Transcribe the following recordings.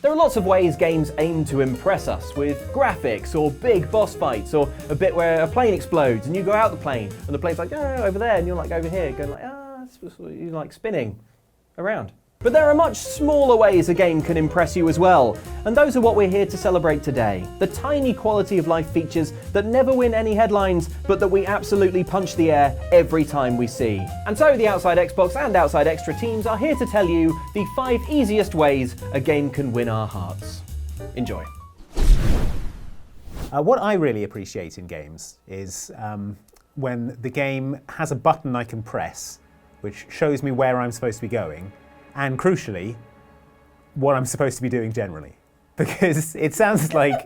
There are lots of ways games aim to impress us, with graphics or big boss fights or a bit where a plane explodes and you go out the plane and the plane's like, oh, over there, and you're like over here going like, you're like spinning around. But there are much smaller ways a game can impress you as well, and those are what we're here to celebrate today. The tiny quality of life features that never win any headlines, but that we absolutely punch the air every time we see. And so the Outside Xbox and Outside Xtra teams are here to tell you the 5 easiest ways a game can win our hearts. Enjoy. What I really appreciate in games is when the game has a button I can press, which shows me where I'm supposed to be going, and crucially, what I'm supposed to be doing generally. Because it sounds like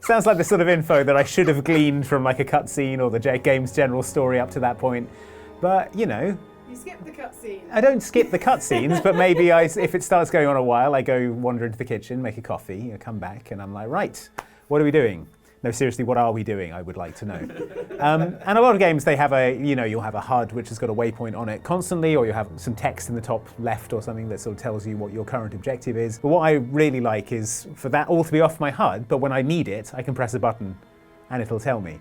the sort of info that I should have gleaned from like a cutscene or the game's general story up to that point. But, you know... You skip the cutscenes. I don't skip the cutscenes, but maybe if it starts going on a while, I go wander into the kitchen, make a coffee, I come back, and I'm like, right, what are we doing? No, seriously, what are we doing? I would like to know. And a lot of games, they have you'll have a HUD which has got a waypoint on it constantly, or you have some text in the top left or something that sort of tells you what your current objective is. But what I really like is for that all to be off my HUD, but when I need it, I can press a button and it'll tell me.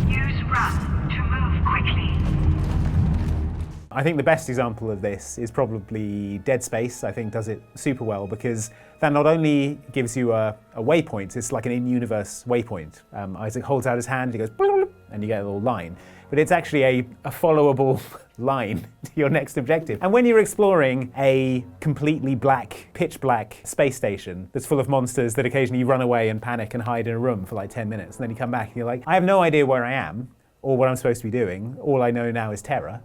Use run to move quickly. I think the best example of this is probably Dead Space. I think does it super well because that not only gives you a waypoint, it's like an in-universe waypoint. Isaac holds out his hand, he goes, and you get a little line. But it's actually a followable line to your next objective. And when you're exploring a completely pitch black space station that's full of monsters that occasionally you run away and panic and hide in a room for like 10 minutes, and then you come back and you're like, I have no idea where I am or what I'm supposed to be doing. All I know now is terror.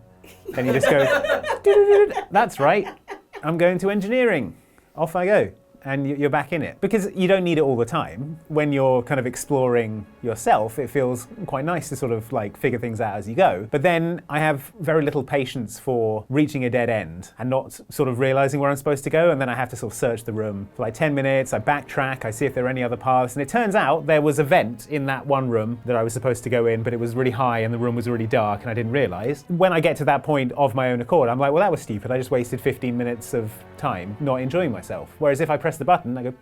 Then you just go, that's right, I'm going to engineering. Off I go. And you're back in it. Because you don't need it all the time. When you're kind of exploring yourself, it feels quite nice to sort of like figure things out as you go. But then I have very little patience for reaching a dead end and not sort of realizing where I'm supposed to go. And then I have to sort of search the room for like 10 minutes. I backtrack, I see if there are any other paths. And it turns out there was a vent in that one room that I was supposed to go in, but it was really high and the room was really dark and I didn't realize. When I get to that point of my own accord, I'm like, well, that was stupid. I just wasted 15 minutes of time not enjoying myself. Whereas if I press the button, I go,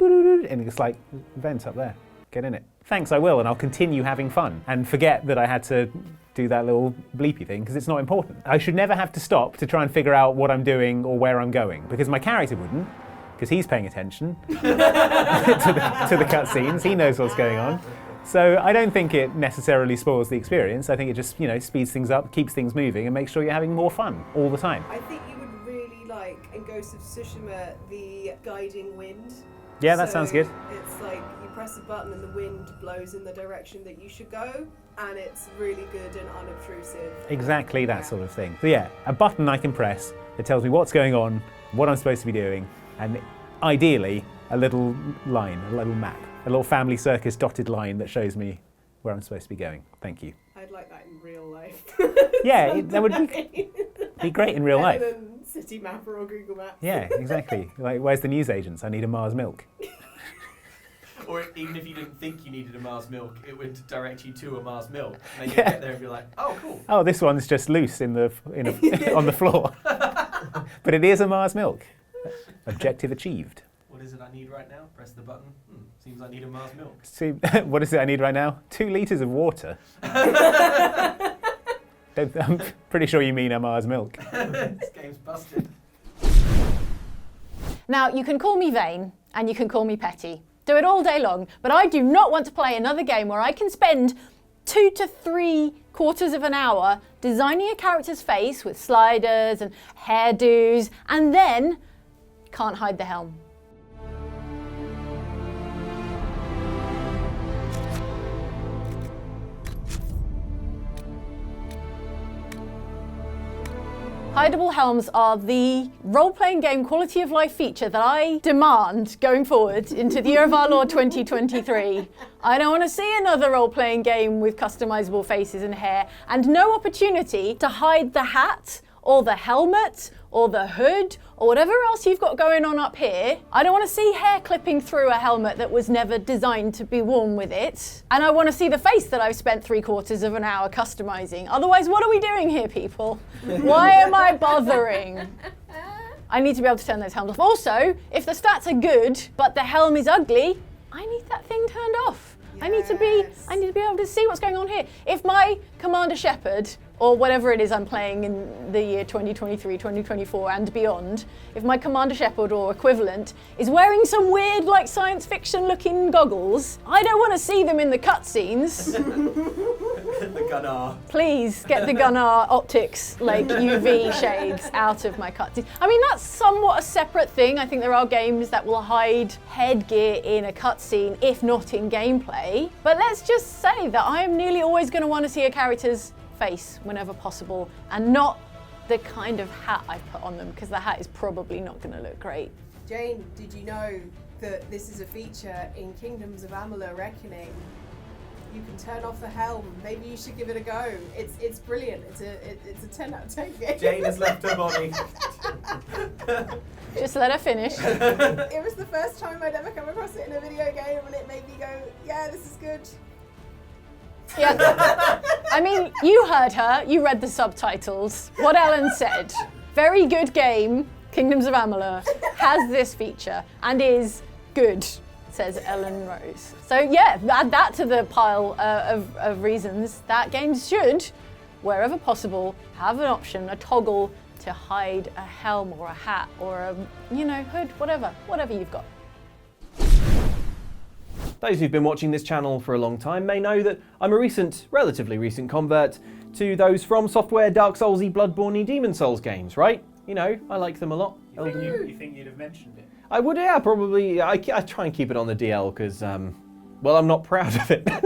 and it's like, vent up there, get in it. Thanks, I will, and I'll continue having fun and forget that I had to do that little bleepy thing because it's not important. I should never have to stop to try and figure out what I'm doing or where I'm going because my character wouldn't, because he's paying attention to the cutscenes, he knows what's going on. So I don't think it necessarily spoils the experience. I think it just, speeds things up, keeps things moving, and makes sure you're having more fun all the time. I think you would really like, in Ghost of Tsushima, the guiding wind. Yeah, that sounds good. It's like you press a button and the wind blows in the direction that you should go, and it's really good and unobtrusive. Exactly that sort of thing. So yeah, a button I can press that tells me what's going on, what I'm supposed to be doing, and ideally a little line, a little map, a little family circus dotted line that shows me where I'm supposed to be going. Thank you. I'd like that in real life. Yeah, that would be great in real life. Better than City Mapper or Google Maps. Yeah, exactly. Like, where's the newsagents? I need a Mars milk. Or even if you didn't think you needed a Mars milk, it would direct you to a Mars milk. And then you get there and be like, oh, cool. Oh, this one's just loose on the floor. But it is a Mars milk. Objective achieved. What is it I need right now? Press the button. Seems I need a Mars milk. What is it I need right now? 2 litres of water. I'm pretty sure you mean a Mars milk. This game's busted. Now, you can call me vain and you can call me petty. Do it all day long, but I do not want to play another game where I can spend 2 to 3 quarters of an hour designing a character's face with sliders and hairdos and then can't hide the helm. Hideable helms are the role-playing game quality of life feature that I demand going forward into the year of our Lord 2023. I don't want to see another role-playing game with customizable faces and hair and no opportunity to hide the hat or the helmet or the hood or whatever else you've got going on up here. I don't want to see hair clipping through a helmet that was never designed to be worn with it. And I want to see the face that I've spent 3/4 of an hour customizing. Otherwise, what are we doing here, people? Why am I bothering? I need to be able to turn those helms off. Also, if the stats are good, but the helm is ugly, I need that thing turned off. I need to be able to see what's going on here. If my Commander Shepard, or whatever it is I'm playing in the year 2023, 2024 and beyond, if my Commander Shepard or equivalent is wearing some weird like science fiction looking goggles, I don't want to see them in the cutscenes. The Gunnar. Please get the Gunnar optics, like UV shades out of my cutscenes. I mean, that's somewhat a separate thing. I think there are games that will hide headgear in a cutscene, if not in gameplay. But let's just say that I am nearly always going to want to see a character's face whenever possible, and not the kind of hat I put on them, because the hat is probably not going to look great. Jane, did you know that this is a feature in Kingdoms of Amalur Reckoning? You can turn off the helm. Maybe you should give it a go. It's brilliant. It's a 10 out of 10 game. Jane has left her body. Just let her finish. It was the first time I'd ever come across it in a video game, and it made me go, yeah, this is good. Yeah. I mean, you heard her, you read the subtitles. What Ellen said. Very good game, Kingdoms of Amalur, has this feature and is good, says Ellen Rose. So yeah, add that to the pile of reasons that games should, wherever possible, have an option, a toggle to hide a helm or a hat or a, hood, whatever you've got. Those who've been watching this channel for a long time may know that I'm a relatively recent convert to those From Software Dark Soulsy, Bloodborne-y Demon Souls games, right? I like them a lot. You think you'd have mentioned it? I would, yeah, probably. I try and keep it on the DL because, well, I'm not proud of it. I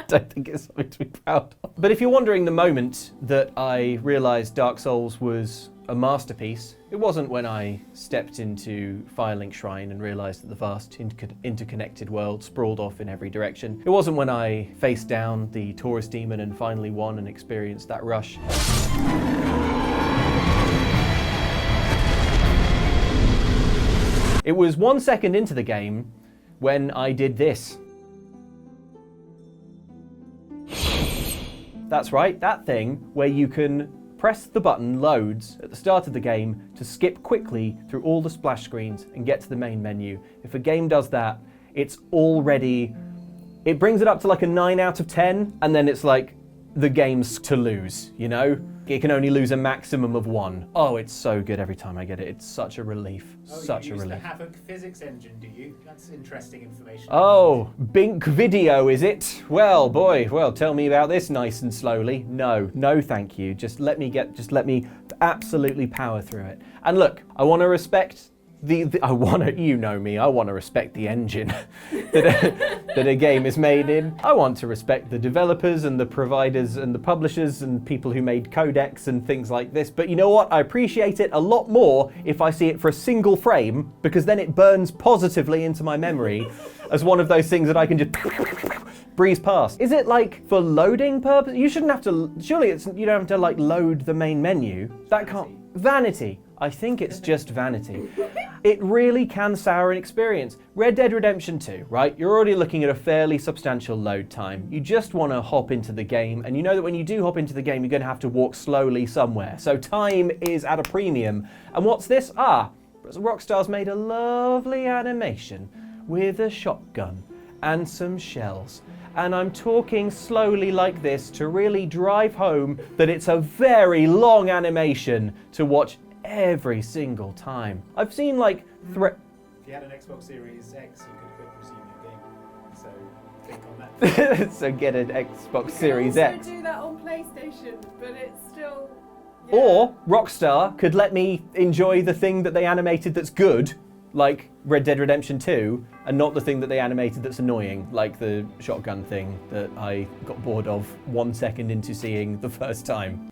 don't think it's something to be proud of. But if you're wondering the moment that I realised Dark Souls was a masterpiece, it wasn't when I stepped into Firelink Shrine and realised that the vast interconnected world sprawled off in every direction. It wasn't when I faced down the Taurus demon and finally won and experienced that rush. It was 1 second into the game when I did this. That's right, that thing where you can press the button loads at the start of the game to skip quickly through all the splash screens and get to the main menu. If a game does that, it brings it up to like a 9 out of 10, and then it's like the game's to lose, It can only lose a maximum of 1. Oh, it's so good every time I get it. It's such a relief. Such a relief. You use the Havoc physics engine, do you? That's interesting information. Oh, Bink Video, is it? Well, boy, tell me about this nice and slowly. No, thank you. Just let me absolutely power through it. And look, I want to respect I want to respect the engine that a game is made in. I want to respect the developers and the providers and the publishers and people who made codecs and things like this. But you know what? I appreciate it a lot more if I see it for a single frame, because then it burns positively into my memory as one of those things that I can just breeze past. Is it like for loading purpose? You shouldn't have to, surely you don't have to like load the main menu. That can't, vanity. I think it's just vanity. It really can sour an experience. Red Dead Redemption 2, right? You're already looking at a fairly substantial load time. You just want to hop into the game, and you know that when you do hop into the game, you're going to have to walk slowly somewhere. So time is at a premium. And what's this? Rockstar's made a lovely animation with a shotgun and some shells. And I'm talking slowly like this to really drive home that it's a very long animation to watch every single time. I've seen like If you had an Xbox Series X, you could quit resuming your game. So think on that. So get an Xbox Series X. You can also do that on PlayStation, but it's still... Yeah. Or Rockstar could let me enjoy the thing that they animated that's good, like Red Dead Redemption 2, and not the thing that they animated that's annoying, like the shotgun thing that I got bored of 1 second into seeing the first time.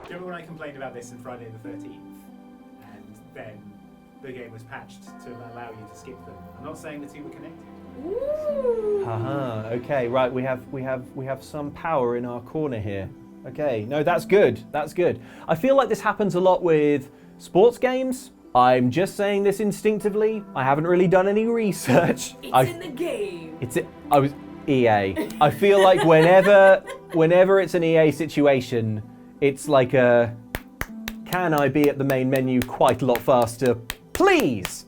Do you remember when I complained about this in Friday the 13th? And then the game was patched to allow you to skip them. I'm not saying the two were connected. Ooh. Haha, okay, right, we have some power in our corner here. Okay, no, that's good. That's good. I feel like this happens a lot with sports games. I'm just saying this instinctively. I haven't really done any research. It's in the game. EA. I feel like whenever it's an EA situation, it's like a, can I be at the main menu quite a lot faster, please?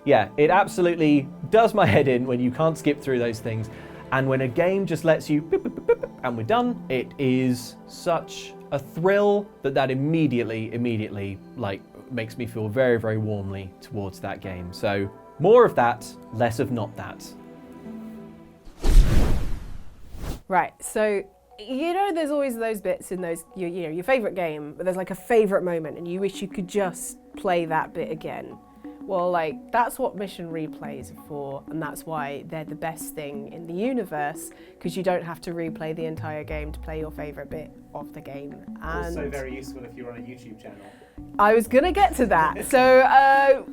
Yeah, it absolutely does my head in when you can't skip through those things. And when a game just lets you, boop, boop, boop, boop, and we're done, it is such a thrill that immediately, like, makes me feel very, very warmly towards that game. So more of that, less of not that. Right, so you know there's always those bits in those, you know, your favourite game, but there's like a favourite moment and you wish you could just play that bit again. Well, like, that's what mission replays are for, and that's why they're the best thing in the universe, because you don't have to replay the entire game to play your favourite bit of the game. And Also very useful if you're on a YouTube channel. I was gonna get to that. So,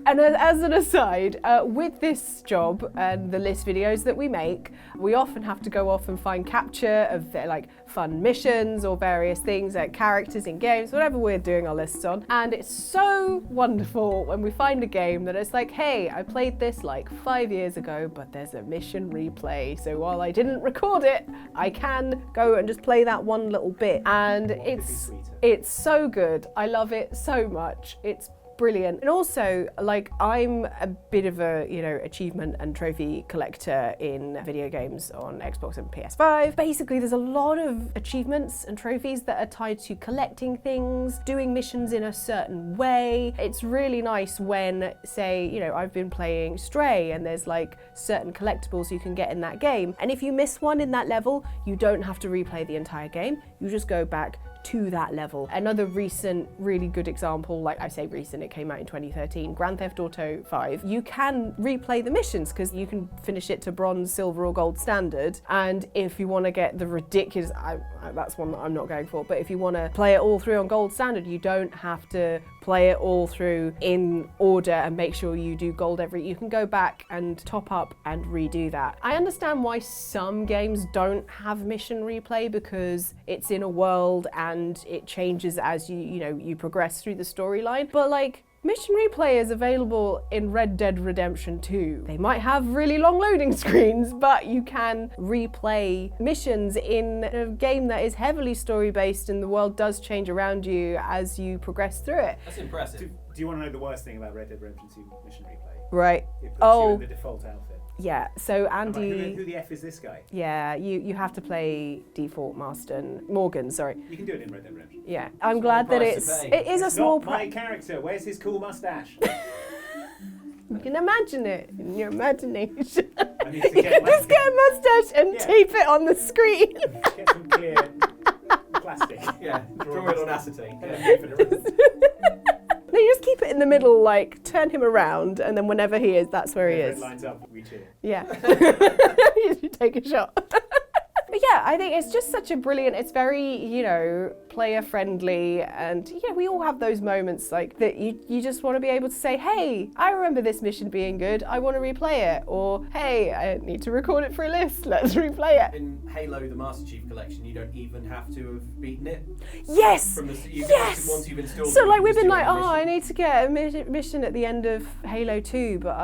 and as an aside, with this job and the list videos that we make, we often have to go off and find capture of like fun missions or various things like characters in games, whatever we're doing our lists on. And it's so wonderful when we find a game that it's like, hey, I played this like 5 years ago, but there's a mission replay. So while I didn't record it, I can go and just play that one little bit. And it's so good. I love it so much. It's brilliant. And also, like, I'm a bit of a, you know, achievement and trophy collector in video games on Xbox and PS5. Basically, there's a lot of achievements and trophies that are tied to collecting things, doing missions in a certain way. It's really nice when, say, you know, I've been playing Stray and there's like certain collectibles you can get in that game. And if you miss one in that level, you don't have to replay the entire game. You just go back to that level. Another recent really good example, like I say recent, it came out in 2013, Grand Theft Auto 5. You can replay the missions because you can finish it to bronze, silver or gold standard, and if you want to get the ridiculous, that's one that I'm not going for, but if you want to play it all through on gold standard, you don't have to play it all through in order and make sure you do gold you can go back and top up and redo that. I understand why some games don't have mission replay because it's in a world and it changes as you progress through the storyline, but like, mission replay is available in Red Dead Redemption 2. They might have really long loading screens, but you can replay missions in a game that is heavily story-based and the world does change around you as you progress through it. That's impressive. Do you want to know the worst thing about Red Dead Redemption 2 mission replay? Right. It puts you in the default outfit. Yeah, so Andy... Like, who the F is this guy? Yeah, you have to play default Morgan, sorry. You can do it in Red Dead Redemption. Yeah, I'm glad that it is a small price. My character, where's his cool mustache? You can imagine it in your imagination. I need to You can just get a mustache and tape it on the screen. Get some clear plastic. Yeah, draw it on acetate. No, you just keep it in the middle, like, turn him around, and then whenever he is, that's where he is. Lines up, we cheer. Yeah. You take a shot. But yeah, I think it's just such a brilliant, it's very, you know, player friendly, and yeah, we all have those moments like that you just want to be able to say, hey, I remember this mission being good, I want to replay it, or hey, I need to record it for a list, let's replay it. In Halo, the Master Chief Collection, you don't even have to have beaten it. Yes! Yes! Once you've installed so it, like we've been like, oh, I need to get a mission at the end of Halo 2, but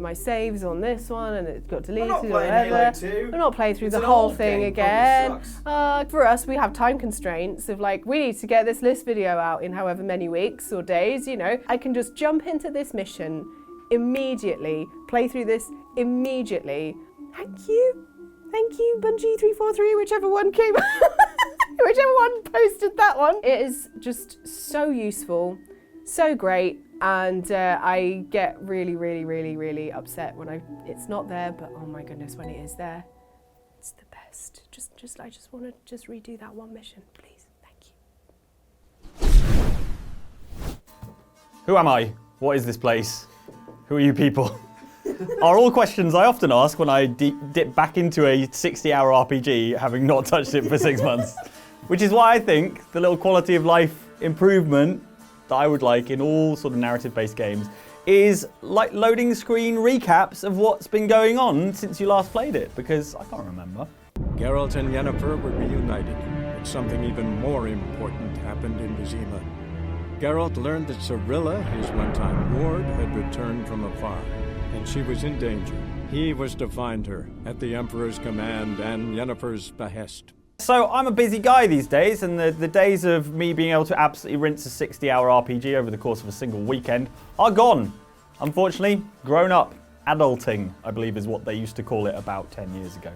my save's on this one and it's got deleted or whatever. Halo 2. I'm not playing through It's the an whole old thing game, again. probably For us, we have time constraints of like, we need to get this list video out in however many weeks or days, I can just jump into this mission immediately, play through this immediately. Thank you, Bungie343, whichever one came, whichever one posted that one. It is just so useful, so great, and I get really, really, really, really upset when it's not there, but oh my goodness, when it is there, it's the best. I just want to just redo that one mission, please. Thank you. Who am I? What is this place? Who are you people? Are all questions I often ask when I dip back into a 60-hour RPG, having not touched it for 6 months. Which is why I think the little quality of life improvement that I would like in all sort of narrative-based games is like loading screen recaps of what's been going on since you last played it, because I can't remember. Geralt and Yennefer were reunited, But something even more important happened in Vizima. Geralt learned that Cirilla, his one-time ward, had returned from afar, and she was in danger. He was to find her at the Emperor's command and Yennefer's behest. So I'm a busy guy these days, and the days of me being able to absolutely rinse a 60-hour RPG over the course of a single weekend are gone. Unfortunately, grown up. Adulting, I believe, is what they used to call it about 10 years ago.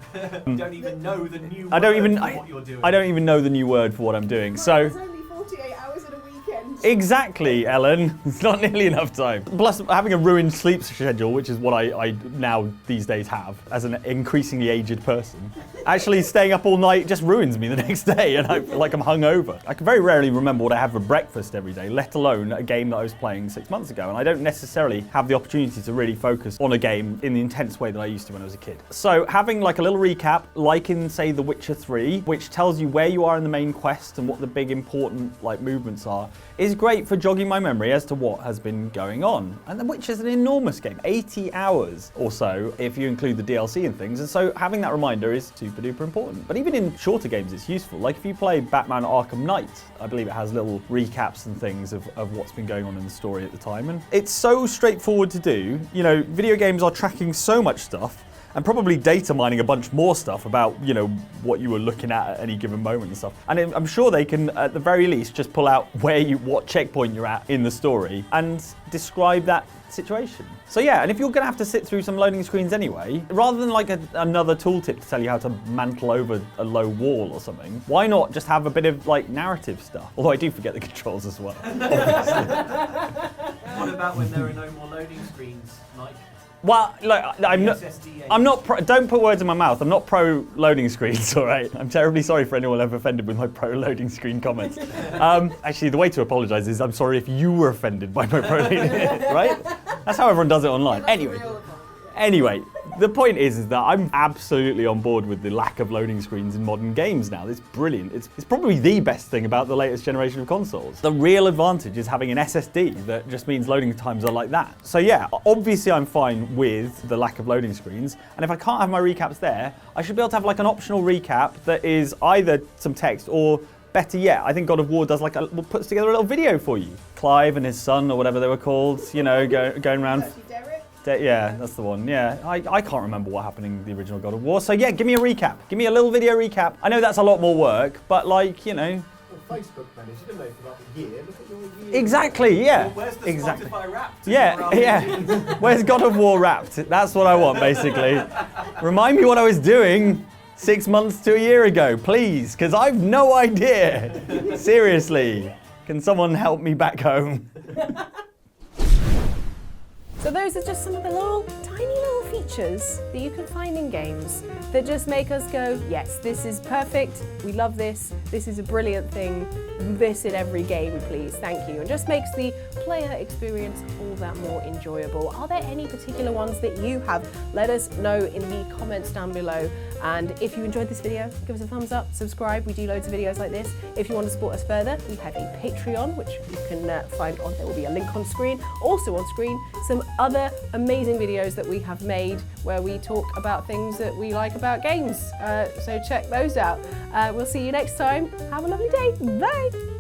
You don't even know the new word I don't even for what you're doing. I don't even know the new word for what I'm doing. So It's only 48 hours in a weekend. exactly, Ellen. It's not nearly enough time. Plus, having a ruined sleep schedule, which is what I now these days have as an increasingly aged person. Actually, staying up all night just ruins me the next day, and I feel like I'm hungover. I can very rarely remember what I have for breakfast every day, let alone a game that I was playing 6 months ago. And I don't necessarily have the opportunity to really focus on a game in the intense way that I used to when I was a kid. So having like a little recap, like in say The Witcher 3, which tells you where you are in the main quest and what the big important like movements are, is great for jogging my memory as to what has been going on. And The Witcher is an enormous game, 80 hours or so if you include the DLC and things. And so having that reminder is super duper important. But even in shorter games, it's useful. Like if you play Batman Arkham Knight, I believe it has little recaps and things of what's been going on in the story at the time. And it's so straightforward to do. You know, video games are tracking so much stuff and probably data mining a bunch more stuff about, you know, what you were looking at any given moment and stuff. And I'm sure they can, at the very least, just pull out what checkpoint you're at in the story and describe that situation. So yeah, and if you're gonna have to sit through some loading screens anyway, rather than like another tooltip to tell you how to mantle over a low wall or something, why not just have a bit of like narrative stuff? Although I do forget the controls as well. What about when there are no more loading screens, Mike? Well, look, I'm not pro, don't put words in my mouth. I'm not pro loading screens, all right? I'm terribly sorry for anyone ever offended with my pro loading screen comments. Actually, the way to apologise is I'm sorry if you were offended by my pro loading, right? That's how everyone does it online. Anyway, the point is that I'm absolutely on board with the lack of loading screens in modern games now. It's brilliant. It's probably the best thing about the latest generation of consoles. The real advantage is having an SSD that just means loading times are like that. So yeah, obviously I'm fine with the lack of loading screens. And if I can't have my recaps there, I should be able to have like an optional recap that is either some text or better yet, I think God of War does puts together a little video for you. Clive and his son or whatever they were called, you know, going around. Yeah, that's the one. Yeah, I can't remember what happened in the original God of War. So yeah, give me a recap. Give me a little video recap. I know that's a lot more work, but like, you know. Well, Facebook managed, didn't they, for like a year? Look at your year. Exactly, yeah. Well, where's the exactly. Spotify Wrapped? Yeah. Where's God of War Wrapped? That's what I want, basically. Remind me what I was doing 6 months to a year ago, please, because I've no idea. Seriously. Can someone help me back home? So those are just some of the tiny little features that you can find in games that just make us go, yes, this is perfect, we love this is a brilliant thing, this in every game, please, thank you. And just makes the player experience all that more enjoyable. Are there any particular ones that you have? Let us know in the comments down below. And if you enjoyed this video, give us a thumbs up, subscribe, we do loads of videos like this. If you want to support us further, we have a Patreon, which you can find on, there will be a link on screen. Also on screen, some other amazing videos that we have made where we talk about things that we like about games. So check those out. We'll see you next time. Have a lovely day. Bye.